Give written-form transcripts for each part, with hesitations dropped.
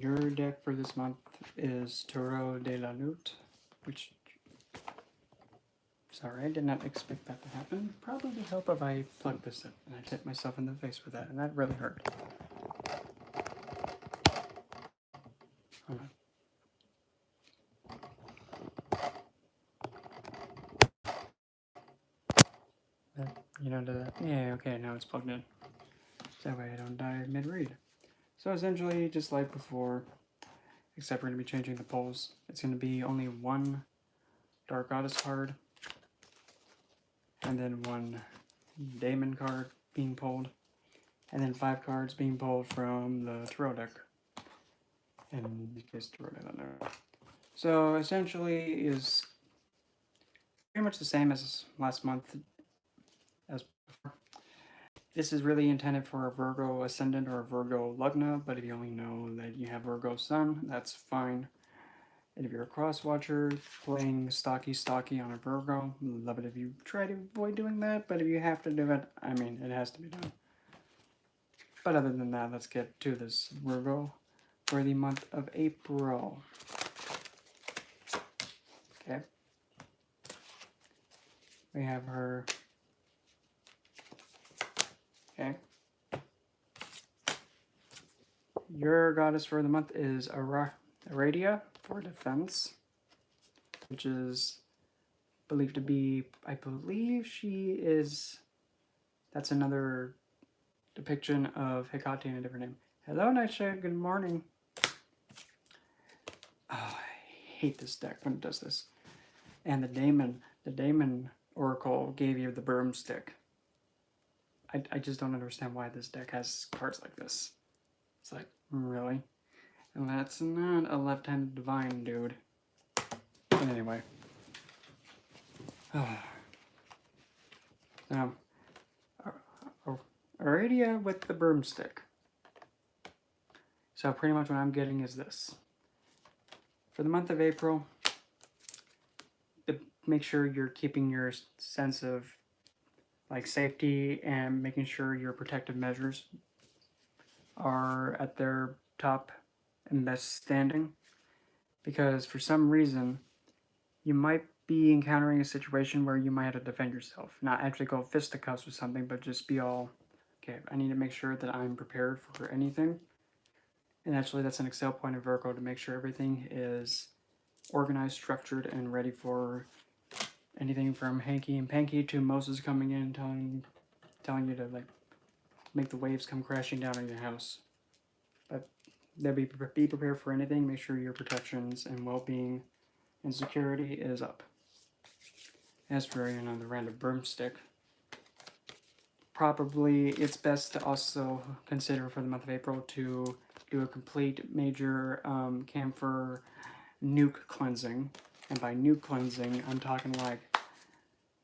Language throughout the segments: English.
Your deck for this month is Tarot de la Lute, which, sorry, I did not expect that to happen. Probably would help if I plugged this in and I hit myself in the face with that, and that really hurt. Hold on. Yeah, okay, now it's plugged in. So that way I don't die mid-read. So essentially, just like before, except we're going to be changing the polls. It's going to be only one Dark Goddess card, and then one Daemon card being pulled, and then 5 cards being pulled from the Tarot deck. And in case Tarot doesn't know. So essentially is pretty much the same as last month as before. This is really intended for a Virgo Ascendant or a Virgo Lugna, but if you only know that you have Virgo Sun, that's fine. And if you're a cross-watcher playing stocky on a Virgo, love it if you try to avoid doing that, but if you have to do it, I mean, it has to be done. But other than that, let's get to this Virgo for the month of April. Okay. We have her. Okay. Your goddess for the month is Aradia for defense, which is believed to be, I believe she is, that's another depiction of Hecate in a different name. Hello, Nightshade, good morning. Oh, I hate this deck when it does this. And the Daemon Oracle gave you the broomstick. I just don't understand why this deck has cards like this. It's like, really? And that's not a left-handed divine, dude. But anyway. Now, Aradia with the broomstick. So pretty much what I'm getting is this. For the month of April, make sure you're keeping your sense of like safety and making sure your protective measures are at their top and best standing, because for some reason you might be encountering a situation where you might have to defend yourself, not actually go fisticuffs or something, but just be all, okay, I need to make sure that I'm prepared for anything. And actually that's an Excel point of Virgo, to make sure everything is organized, structured, and ready for anything from hanky and panky to Moses coming in telling you to like make the waves come crashing down on your house. But be prepared for anything. Make sure your protections and well-being and security is up. As for the random broomstick, probably it's best to also consider for the month of April to do a complete major camphor nuke cleansing. And by nuke cleansing, I'm talking like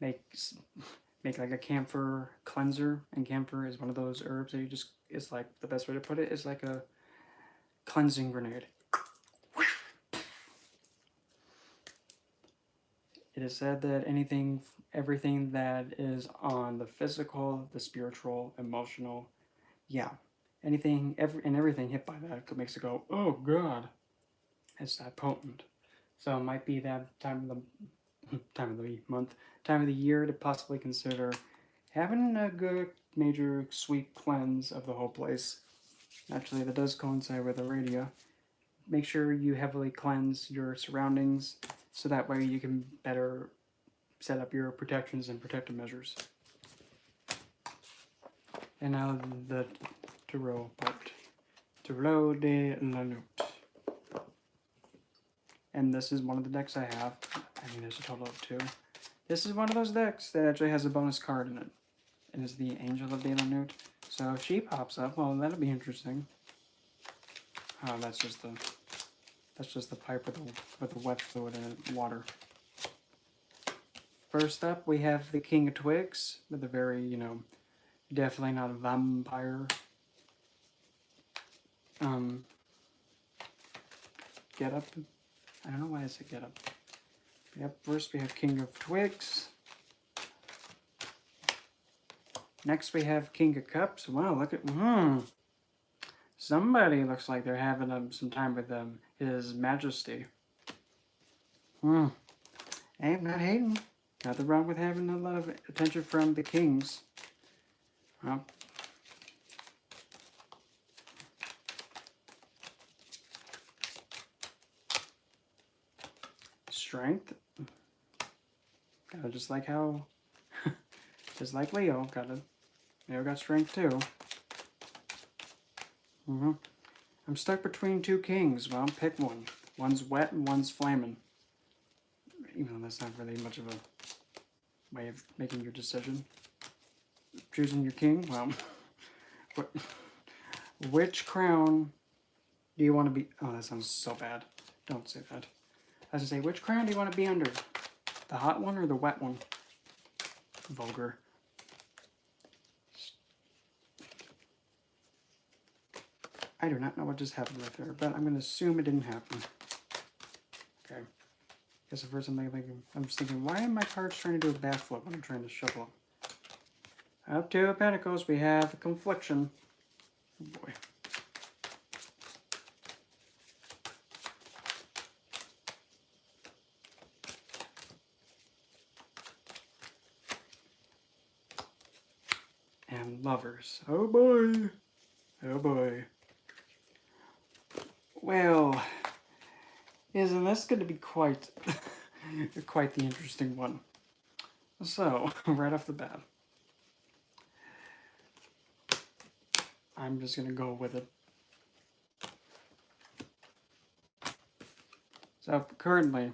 make like a camphor cleanser, and camphor is one of those herbs that you just, it's like, the best way to put it is like a cleansing grenade. It is said that everything that is on the physical, the spiritual, emotional, yeah, everything hit by that makes it go, oh God, it's that potent. So it might be that time of the year to possibly consider having a good major sweet cleanse of the whole place. Actually, that does coincide with Aradia. Make sure you heavily cleanse your surroundings, so that way you can better set up your protections and protective measures. And now the Tarot part. Tarot de la Lute. And this is one of the decks I have. I mean, there's a total of 2. This is one of those decks that actually has a bonus card in it. It is the Angel of de la Lute. So if she pops up, well, that'll be interesting. Oh, that's just the pipe with the wet fluid in it, water. First up, we have the King of Twigs with a very, definitely not a vampire get up. I don't know why I said get up. Yep, first we have King of Twigs. Next we have King of Cups. Wow, look at, Somebody looks like they're having some time with His Majesty. Hmm. Hey, I'm not hating. Nothing wrong with having a lot of attention from the kings. Well, strength. Just like how, just like Leo Leo got strength too. I'm stuck between two kings. Well, pick one. One's wet and one's flaming. Even though that's not really much of a way of making your decision. Choosing your king. Well, which crown do you want to be? Oh, that sounds so bad. Don't say that. I was gonna say, which crown do you want to be under? The hot one or the wet one? Vulgar. I do not know what just happened right there, but I'm going to assume it didn't happen. Okay. Guess the first I'm just thinking, why are my cards trying to do a backflip when I'm trying to shuffle them? Up to a Pentacles, we have a confliction. Oh boy. And Lovers. Oh boy. Oh boy. Well, isn't this going to be quite the interesting one? So, right off the bat, I'm just going to go with it. So, currently,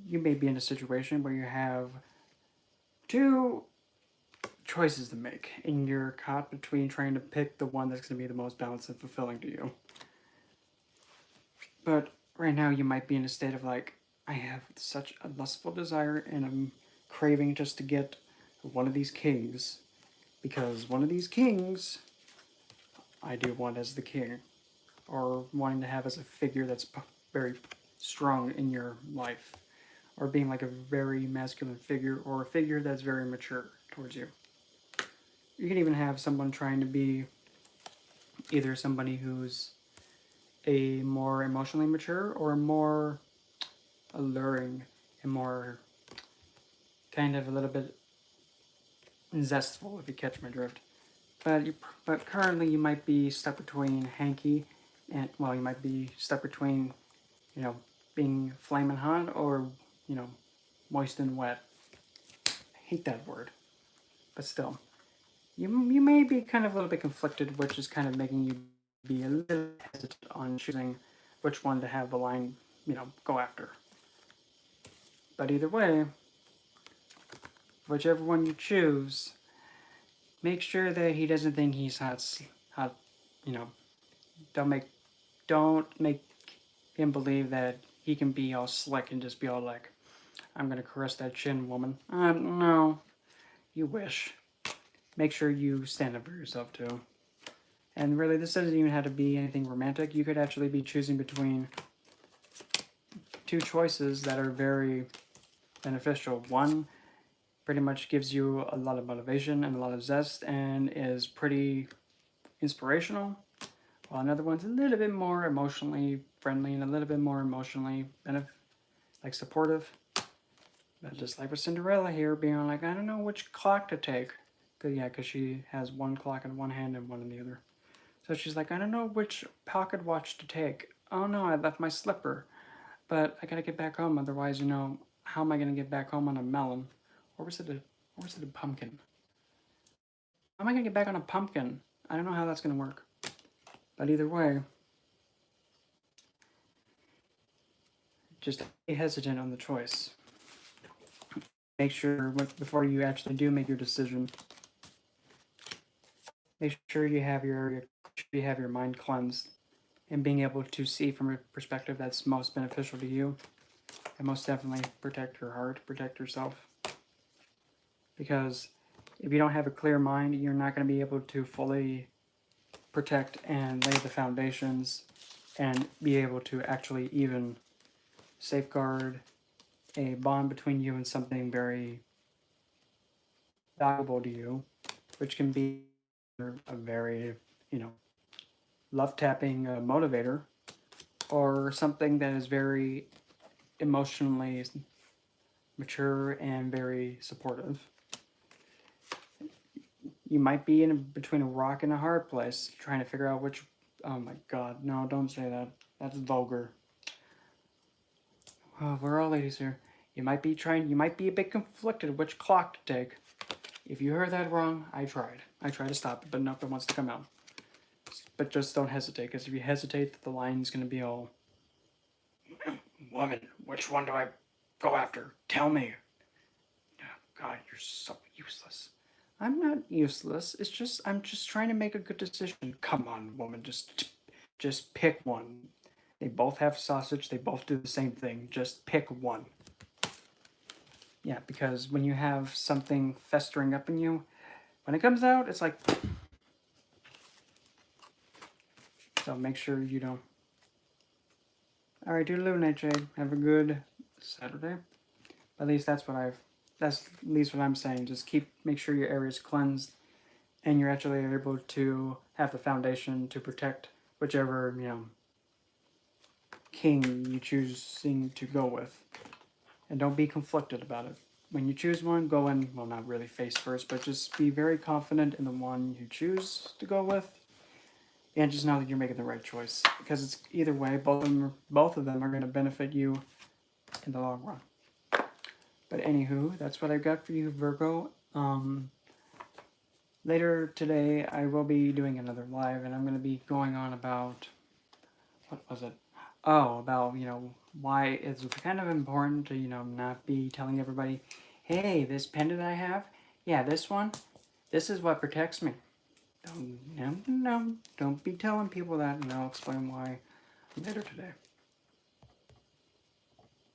you may be in a situation where you have two choices to make, and you're caught between trying to pick the one that's going to be the most balanced and fulfilling to you. But right now, you might be in a state of like, I have such a lustful desire and I'm craving just to get one of these kings, because one of these kings I do want as the king, or wanting to have as a figure that's very strong in your life, or being like a very masculine figure, or a figure that's very mature towards you. You can even have someone trying to be either somebody who's a more emotionally mature or more alluring and more kind of a little bit zestful, if you catch my drift. But currently you might be stuck between hanky and, well, you might be stuck between, being flaming hot or, moist and wet. I hate that word, but still. You may be kind of a little bit conflicted, which is kind of making you be a little hesitant on choosing which one to have the line, go after. But either way, whichever one you choose, make sure that he doesn't think he's hot. Don't make him believe that he can be all slick and just be all like, I'm gonna caress that chin, woman. No, you wish. Make sure you stand up for yourself too. And really, this doesn't even have to be anything romantic. You could actually be choosing between two choices that are very beneficial. One pretty much gives you a lot of motivation and a lot of zest and is pretty inspirational, while another one's a little bit more emotionally friendly and a little bit more emotionally supportive. But just like with Cinderella here, being like, I don't know which clock to take. Because she has one clock in one hand and one in the other. So she's like, I don't know which pocket watch to take. Oh no, I left my slipper. But I gotta get back home, otherwise, how am I gonna get back home on a melon? Or was it a pumpkin? How am I gonna get back on a pumpkin? I don't know how that's gonna work. But either way, just be hesitant on the choice. Make sure, before you actually do make your decision, make sure you have your mind cleansed and being able to see from a perspective that's most beneficial to you, and most definitely protect your heart, protect yourself. Because if you don't have a clear mind, you're not going to be able to fully protect and lay the foundations and be able to actually even safeguard a bond between you and something very valuable to you, which can be a very, love tapping motivator, or something that is very emotionally mature and very supportive. You might be in between a rock and a hard place, trying to figure out which. Oh my God, no! Don't say that. That's vulgar. Oh, we're all ladies here. You might be a bit conflicted which clock to take. If you heard that wrong, I tried. I tried to stop it, but nope, it wants to come out. But just don't hesitate, because if you hesitate, the line's going to be all, woman, which one do I go after? Tell me. God, you're so useless. I'm not useless. I'm just trying to make a good decision. Come on, woman, just pick one. They both have sausage. They both do the same thing. Just pick one. Yeah, because when you have something festering up in you, when it comes out, it's like. So make sure you don't. Alright, doodaloo, Nightshade. Have a good Saturday. At least that's at least what I'm saying. Just make sure your area is cleansed, and you're actually able to have the foundation to protect whichever, king you choosing to go with. And don't be conflicted about it. When you choose one, go in, well, not really face first, but just be very confident in the one you choose to go with. And just know that you're making the right choice. Because it's either way, both of them are going to benefit you in the long run. But anywho, that's what I've got for you, Virgo. Later today, I will be doing another live, and I'm going to be going on about, what was it? Oh, about, why it's kind of important to, not be telling everybody, hey, this pendant I have, yeah, this one, this is what protects me. Don't be telling people that, and I'll explain why later today.